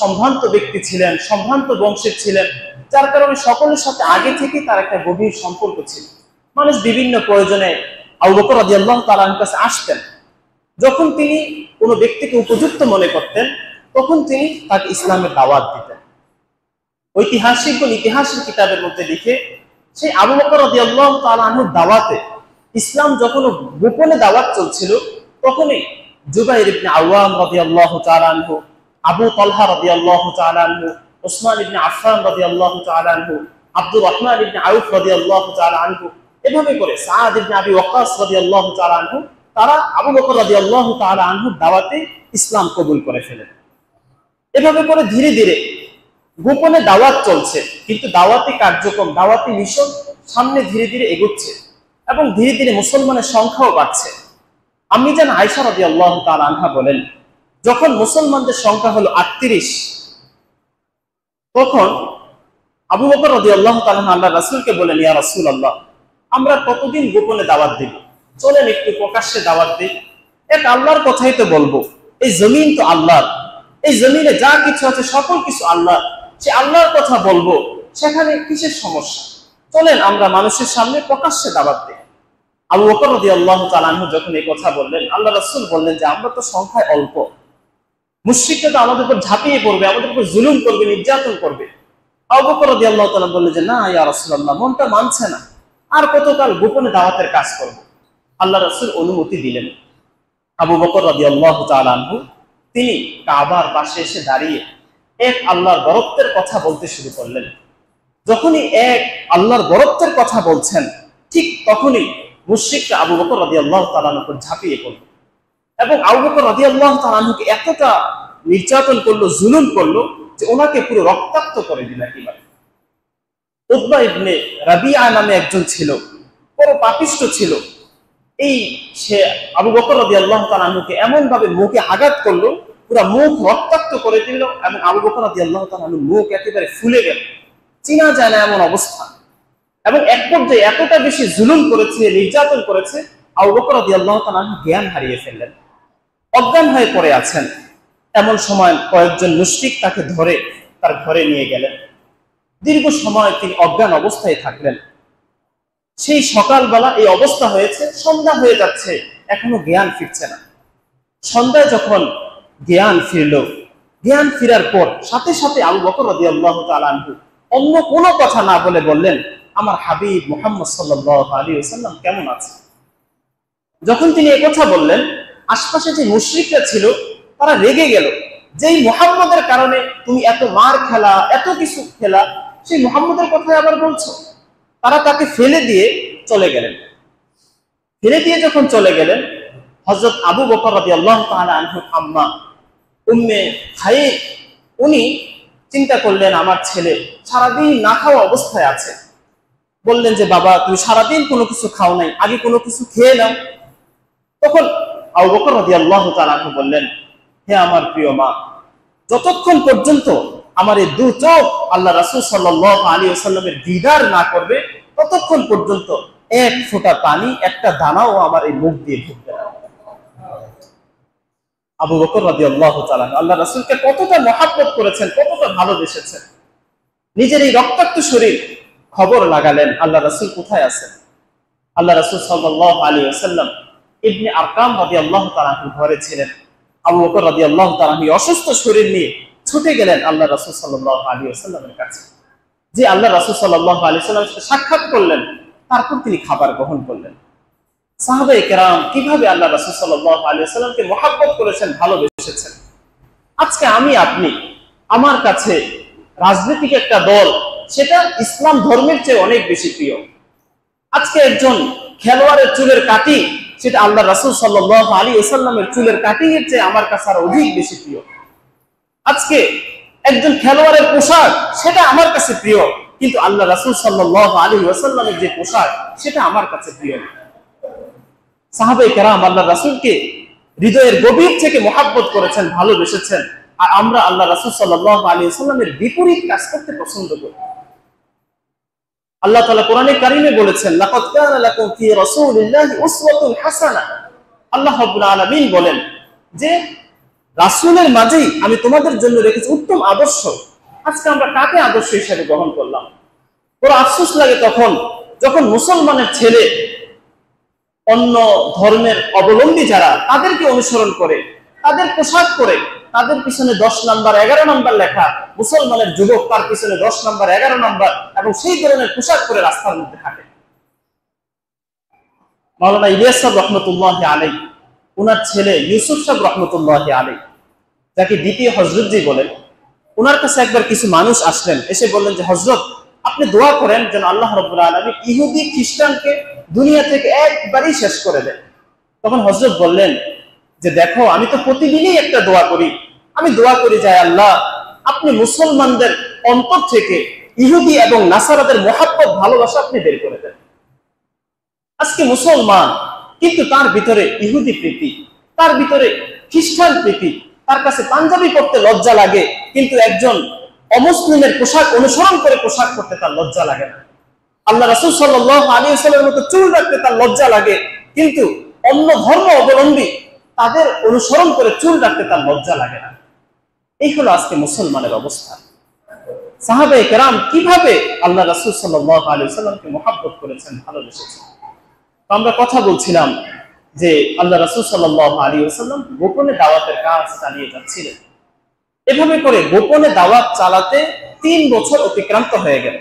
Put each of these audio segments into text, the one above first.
সম্ভ্রান্ত ব্যক্তি ছিলেন, সম্ভ্রান্ত বংশের ছিলেন, যার কারণে সকলের সাথে আগে থেকে তার একটা গভীর সম্পর্ক ছিল। মানুষ বিভিন্ন প্রয়োজনে আবু বকর রাদিয়াল্লাহু তাআলা আনহুর কাছে আসতেন। যখন তিনি কোনো ব্যক্তিকে উপযুক্ত মনে করতেন, তখন তিনি তাকে ইসলামের দাওয়াত দিতেন। ঐতিহাসিকগণ ইতিহাসের কিতাবের মধ্যে লিখে, সেই আবু বকর রাদিয়াল্লাহু তাআলা আনহুর দাওয়াতে, ইসলাম যখন গোপনে দাওয়াত চলছিল, তখনই জুবাইর ইবনে আওয়াম রাদিয়াল্লাহু তাআলা আনহু, আবু তালহা রাদিয়াল্লাহু তাআলা আনহু, উসমান ইবনে আফফান রাদিয়াল্লাহু তাআলা আনহু, আব্দুর রহমান ইবনে আউফ রাদিয়াল্লাহু তাআলা আনহু, এভাবে করে সাদ ইবনে আবি ওয়াক্কাস রাদিয়াল্লাহু তাআলা আনহু, তারা আবু বকর রাদিয়াল্লাহু তাআলা আনহুর দাওয়াতে ইসলাম কবুল করে ফেলেন। এভাবে করে ধীরে ধীরে গোপনে দাওয়াত চলছে, কিন্তু দাওয়াতি কার্যক্রম, দাওয়াতি মিশন সামনে ধীরে ধীরে এগোচ্ছে এবং ধীরে ধীরে মুসলমানের সংখ্যাও বাড়ছে। আম্মি জান আয়েশা রাদিয়াল্লাহু তাআলা আনহা বলেন, যখন মুসলমানদের সংখ্যা হলো 38, তখন আবু বকর রাদিয়াল্লাহু তাআলা আল্লাহর রাসূলকে বলেন, ইয়া রাসূলুল্লাহ, আমরা কতদিন গোপনে দাওয়াত দিব? চলেন একটু প্রকাশ্যে দাওয়াত দিই। এক আল্লাহর কথাই তো বলবো, এই জমিন তো আল্লাহর, এই জমিনে যা কিছু আছে সকল কিছু আল্লাহর, সে আল্লাহর কথা বলবো, সেখানে কিসের সমস্যা? চলেন আমরা মানুষের সামনে প্রকাশ্যে দাওয়াত দিই। আবু বকর রাদিয়াল্লাহু তাআলা আনহু যখন এই কথা বললেন, আল্লাহ রাসূল বললেন যে আমরা তো সংখ্যায় অল্প, মুশরিকরা তো আমাদের উপর ঝাঁপিয়ে পড়বে, আমাদের উপর জুলুম করবে, নির্যাতন করবে। আবু বকর রাদিয়াল্লাহু তাআলা বললেন যে না ইয়া রাসূলুল্লাহ, মনটা মানছে না, আর কতকাল গোপনে দাওয়াতের কাজ করব? আল্লাহ রাসূল অনুমতি দিলেন। আবু বকর রাদিয়াল্লাহু তাআলা আনহু তিনি কাবার পাশে এসে দাঁড়িয়ে এক আল্লাহর বরত্বের কথা বলতে শুরু করলেন। যখনই এক আল্লাহর বরত্বের কথা বলছেন, ঠিক তখনই মুশরিকরা আবু বকর রাদিয়াল্লাহু তাআলা আনহুর উপর ঝাঁপিয়ে পড়ল এবং আবু বকর রাদিয়াল্লাহু তাআলা আনহুকে এতটা নির্যাতন করলো, জুলুম করলো যে ওনাকে পুরো রক্তাক্ত করে দিল। একেবারে উতবা ইবনে রাবিআ নামে একজন ছিল, বড় পাপিষ্ঠ ছিল। এই সে আবু বকর রাদিয়াল্লাহু তাআলা আনহুকে এমন ভাবে মুখে আঘাত করলো, পুরো মুখ রক্তাক্ত করে দিল এবং আবু বকর রাদিয়াল্লাহু তাআলা আনহুর মুখ একেবারে ফুলে গেল, চিনা যায় না এমন অবস্থা। এবং এক পর্যায়ে এতটা বেশি জুলুম করেছে, নির্যাতন করেছে, আবু বকর রাদিয়াল্লাহু তাআলা আনহু জ্ঞান হারিয়ে ফেললেন, অজ্ঞান হয়ে পড়ে আছেন। এমন সময় কয়েকজন মুশরিক তাকে ধরে তার ঘরে নিয়ে গেলেন। দীর্ঘ সময় তিনি অজ্ঞান অবস্থায় থাকলেন। সেই সকালবেলা এই অবস্থা হয়েছে, সন্ধ্যা হয়ে যাচ্ছে, এখনো জ্ঞান ফিরছে না। সন্ধ্যায় যখন জ্ঞান ফিরল, জ্ঞান ফিরার পর সাথে সাথে আবু বকর রাদিয়াল্লাহু তাআলা আনহু অন্য কোনো কথা না বলে বললেন, আমার হাবিব মুহাম্মদ সাল্লাল্লাহু আলাইহি ওয়াসাল্লাম কেমন আছে? যখন তিনি এই কথা বললেন, আশপাশে যে মুশরিকরা ছিল তারা রেগে গেল, যেই মুহাম্মদের কারণে তুমি এত মার খেলা, এত কিছু খেলা, সেই মুহাম্মদের কথাই আবার বলছো। তারা তাকে ফেলে দিয়ে চলে গেলেন। ফেলে দিয়ে যখন চলে গেলেন, হযরত আবু বকর রাদিয়াল্লাহু তাআলা আনহুর আম্মা উম্মে খাইর, উনি চিন্তা করলেন আমার ছেলে সারাদিন না খাওয়া অবস্থায় আছে। বললেন যে বাবা, তুমি সারাদিন কোনো কিছু খাও নাই, আগে কোনো কিছু খেয়ে নাও। তখন আবু বকর রাদিয়াল্লাহু তাআলা আনহু বললেন, হে আমার প্রিয় মা, যতক্ষণ পর্যন্ত আমার এই দু চোখ আল্লাহ রাসূল সাল্লাল্লাহু আলাইহি ওয়াসাল্লামের দিদার না করবে, ততক্ষণ পর্যন্ত এক ফোঁটা পানি, একটা দানাও আমার এই মুখ দিয়ে ঢুকবে না। আবু বকর রাদিয়াল্লাহু তাআলা আল্লাহ রাসূলকে কতটা মহব্বত করেছেন, কতটা ভালোবেসেছেন। নিজের এই রক্তাক্ত শরীর খবর লাগালেন আল্লাহ রাসূল কোথায় আছেন। আল্লাহ রাসূল সাল্লাল্লাহু আলাইহি ওয়াসাল্লাম ইবনে আরকাম রাদিয়াল্লাহু তাআলা ঘরে ছিলেন। আবু বকর রাদিয়াল্লাহু তাআলা অসুস্থ শরীর নিয়ে ছুটে গেলেন আল্লাহ রাসূল সাল্লাল্লাহু আলাইহি ওয়াসাল্লামের কাছে। যে আল্লাহ রাসূল সাল্লাল্লাহু আলাইহি ওয়াসাল্লামের সাথে সাক্ষাৎ করলেন, তারপর তিনি খাবার গ্রহণ করলেন। সাহাবায়ে কেরাম কিভাবে আল্লাহ রাসূল সাল্লাল্লাহু আলাইহি ওয়াসাল্লামকে মহব্বত করেছেন, ভালোবেসেছেন। আজকে আমি আপনি, আমার কাছে রাজনৈতিক একটা দল, সেটা ইসলাম ধর্মের চেয়ে অনেক বেশি প্রিয়। আজকে একজন খেলোয়াড়ের চুলের কাটিং, সেটা আল্লাহ রাসূল সাল্লাল্লাহু আলাইহি ওয়াসাল্লামের চুলের কাটিং এর চেয়ে আমার কাছে আরো অধিক বেশি প্রিয়। আজকে একজন খেলোয়াড়ের পোশাক, সেটা আমার কাছে প্রিয়, কিন্তু আল্লাহ রাসূল সাল্লাল্লাহু আলাইহি ওয়াসাল্লামের যে পোশাক, সেটা আমার কাছে প্রিয়। সাহাবায়ে কেরাম আল্লাহ রাসূলকে হৃদয়ের গভীর থেকে মহব্বত করেছেন, ভালোবেসেছেন। আর আমরা আল্লাহ রাসূল সাল্লাল্লাহু আলাইহি ওয়াসাল্লামের বিপরীত কাজ করতে পছন্দ করি। আল্লাহ তাআলা কোরআনে কারিমে বলেছেন, লাকাদ কানা লাকুম ফি রাসূলিল্লাহি উসওয়াতুন হাসানাহ। আল্লাহ রাব্বুল আলামিন বলেন যে রাসূলের মাঝেই আমি তোমাদের জন্য রেখেছি উত্তম আদর্শ। আজকে আমরা কাকে আদর্শ হিসেবে গ্রহণ করলাম? বড় আফসোস লাগে তখন যখন মুসলমানের ছেলে অন্য ধর্মের অবলম্বী যারা তাদেরকে অনুসরণ করে, তাদের পোশাক করে, তাদের পিছনে 10 নাম্বার 11 নাম্বার লেখা, মুসলমানের যুবক তার পিছনে 10 নাম্বার 11 নাম্বার এবং সেই ধরনের পোশাক করে রাস্তার মধ্যে হাঁটে। মাওলানা ইলিয়াস সাহেব রহমতুল্লাহ আলাইহি, ওনার ছেলে ইউসুফ সাহেব রহমতুল্লাহ আলাইহি, যাকে দ্বিতীয় হযরতজি বলেন, ওনার কাছে একবার কিছু মানুষ আসলেন, এসে বললেন যে হযরত, আপনি দোয়া করেন যেন আল্লাহ রাব্বুল আলামিন ইহুদি খ্রিস্টানকে দুনিয়া থেকে একবারই শেষ করে দেন। তখন হযরত বললেন যে দেখো, আমি তো প্রতিদিনই একটা দোয়া করি, আমি দোয়া করি যে আল্লাহ, আপনি মুসলমানদের অন্তর থেকে ইহুদি এবং নাসারাদের মহাব্বত ভালোবাসা আপনি বের করে দেন। আজকে মুসলমান কিন্তু তার ভিতরে ইহুদি প্রীতি, তার ভিতরে খ্রিস্টান প্রীতি, তার কাছে পাঞ্জাবি পরতে লজ্জা লাগে, কিন্তু একজন অমুসলিমের পোশাক অনুসরণ করে পোশাক পরতে তার লজ্জা লাগে না। আল্লাহ রাসূল সাল্লাল্লাহু আলাইহি ওয়াসাল্লামের মতো চুল রাখতে তার লজ্জা লাগে, কিন্তু অন্য ধর্ম অবলম্বী তাদের অনুসরণ করে চুল রাখতে তার লজ্জা লাগে না। এই হলো আজকে মুসলমানের অবস্থা। সাহাবায়ে কেরাম কিভাবে আল্লাহ রাসূল সাল্লাল্লাহু আলাইহি ওয়াসাল্লামকে মহব্বত করেছেন, ভালোবেসেছেন। আমরা কথা বলছিলাম যে আল্লাহ রাসূল সাল্লাল্লাহু আলাইহি ওয়াসাল্লাম গোপনে দাওয়াতের কাজ চালিয়ে যাচ্ছিলেন। এভাবে করে গোপনে দাওয়াত চালাতে 3 বছর অতিক্রান্ত হয়ে গেল।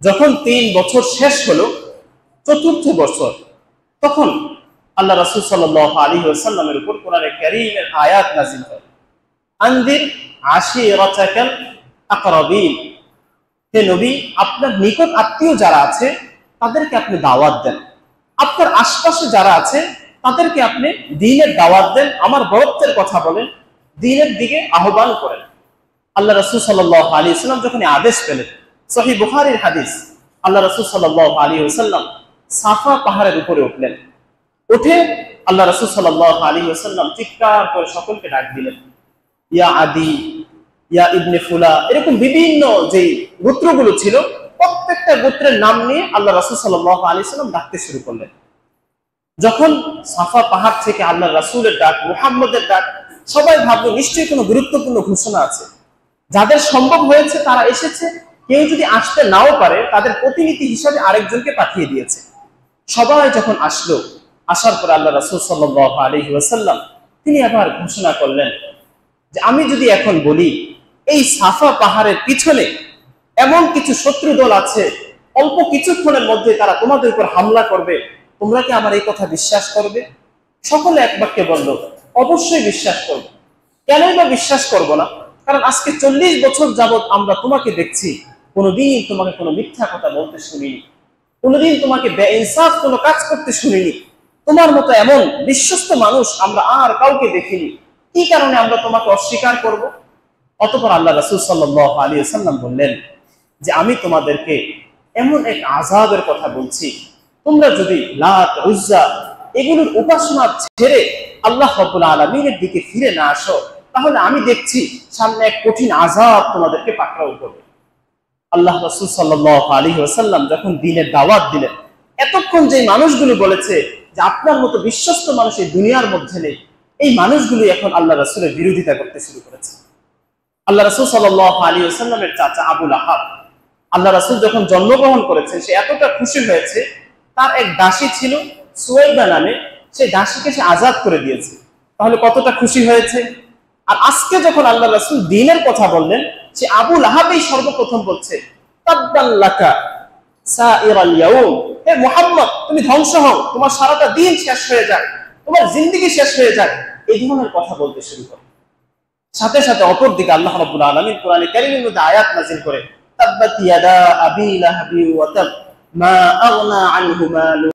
যখন 3 বছর শেষ হলো, চতুর্থ বছর, তখন আল্লাহ রাসূল সাল্লাল্লাহু আলাইহি ওয়াসাল্লামের উপর কোরআনে কারীমের আয়াত নাযিল হয়, আনদির আশীরাতাকাল আকরাবিন। হে নবী, আপনার নিকট আত্মীয় যারা আছে তাদেরকে আপনি দাওয়াত দেন, আপনার আশপাশে যারা আছে তাদেরকে আপনি দ্বীনের দাওয়াত দেন, আমার বরত্বের কথা বলেন, দ্বীনের দিকে আহ্বান করেন। আল্লাহ রাসূল সাল্লাল্লাহু আলাইহি ওয়াসাল্লাম যখন আদেশ পেলেন, সহিহ বুখারীর হাদিস, আল্লাহ রাসূল সাল্লাল্লাহু আলাইহি ওয়াসাল্লাম সাফা পাহাড়ের উপরে উঠলেন। উঠে আল্লাহ রাসূল সাল্লাল্লাহু আলাইহি ওয়াসাল্লাম চিৎকার করে সকলকে ডাক দিলেন, ইয়া আদি, ইয়া ইবনে ফুলা, এরকম বিভিন্ন যে গোত্রগুলো ছিল প্রত্যেকটা গোত্রের নাম নিয়ে আল্লাহ রাসূল সাল্লাল্লাহু আলাইহি ওয়াসাল্লাম ডাকতে শুরু করলেন। যখন সাফা পাহাড় থেকে আল্লাহ রাসূলের ডাক, মুহাম্মদের ডাক, সবাই ভাবলো নিশ্চয়ই কোনো গুরুত্বপূর্ণ ঘোষণা আছে। যাদের সম্ভব হয়েছে তারা এসেছে, কেউ যদি আসতে নাও পারে তাদের প্রতিনিধি হিসাবে আরেকজনকে পাঠিয়ে দিয়েছে। সবাই যখন আসলো, আসার পর আল্লাহ রাসূল সাল্লাল্লাহু আলাইহি ওয়াসাল্লাম তিনি আবার ঘোষণা করলেন যে আমি যদি এখন বলি এই সাফা পাহাড়ের পিছনে এমন কিছু শত্রু দল আছে, অল্প কিছুক্ষণের মধ্যে তারা তোমাদের উপর হামলা করবে, তোমরা কি আমার এই কথা বিশ্বাস করবে? সকলে এক বাক্যে বলল, অবশ্যই বিশ্বাস করব। কেনই বা বিশ্বাস করব না? কারণ আজকে 40 বছর যাবত আমরা তোমাকে দেখছি, কোনোদিন তোমাকে কোনো মিথ্যা কথা বলতে শুনিনি, কোনোদিন তোমাকে বেইনসাফ কোনো কাজ করতে শুনিনি। তোমার মতো এমন বিশ্বস্ত মানুষ আমরা আর কাউকে দেখিনি, কি কারণে আমরা তোমাকে অস্বীকার করব? অতঃপর আল্লাহ রাসূল সাল্লাল্লাহু আলাইহি ওয়াসাল্লাম বললেন যে আমি তোমাদেরকে এমন এক আযাবের কথা বলছি, তোমরা যদি লাত, উজ্জা এগুলোর উপাসনা ছেড়ে আল্লাহ রাব্বুল আলামিনের দিকে ফিরে না আসো, তাহলে আমি দেখছি সামনে এক কঠিন আযাব তোমাদেরকে পাকড়াও করবে। আল্লাহ রাসূল সাল্লাল্লাহু আলাইহি ওয়াসাল্লাম যখন দ্বীনের দাওয়াত দিলেন, এতক্ষণ যে মানুষগুলো বলেছে যে আপনার মতো বিশ্বস্ত মানুষ এই দুনিয়ার মধ্যে নেই, এই মানুষগুলো এখন আল্লাহ রাসূলের বিরোধিতা করতে শুরু করেছে। আল্লাহ রাসূল সাল্লাল্লাহু আলাইহি ওয়াসাল্লামের চাচা আবু লাহাব, আল্লাহ রাসূল যখন জন্মগ্রহণ করেছেন সে এতটা খুশি হয়েছে, তার এক দাসী ছিল সুয়াইবা নামে, সেই দাসীকে সে আজাদ করে দিয়েছে। তাহলে কতটা খুশি হয়েছে। আর আজকে যখন আল্লাহ রাসূল দ্বীনের কথা বললেন, সে আবু লাহাবই সর্বপ্রথম বলছে, তাব্বান লাকা সাইরাল ইয়াউম, হে মুহাম্মদ তুমি ধ্বংস হও, তোমার সারাটা দিন শেষ হয়ে যাক, তোমার জিন্দেগি শেষ হয়ে যাক, এই ধরনের কথা বলতে শুরু করে। সাথে সাথে অপর দিকে আল্লাহ রাব্বুল আলামিন কোরআনে কারীমের মধ্যে আয়াত নাযিল করে, তাব্বাত ইয়াদা আবি লাহাবি ওয়া তাব মা আগনা আনহু মালু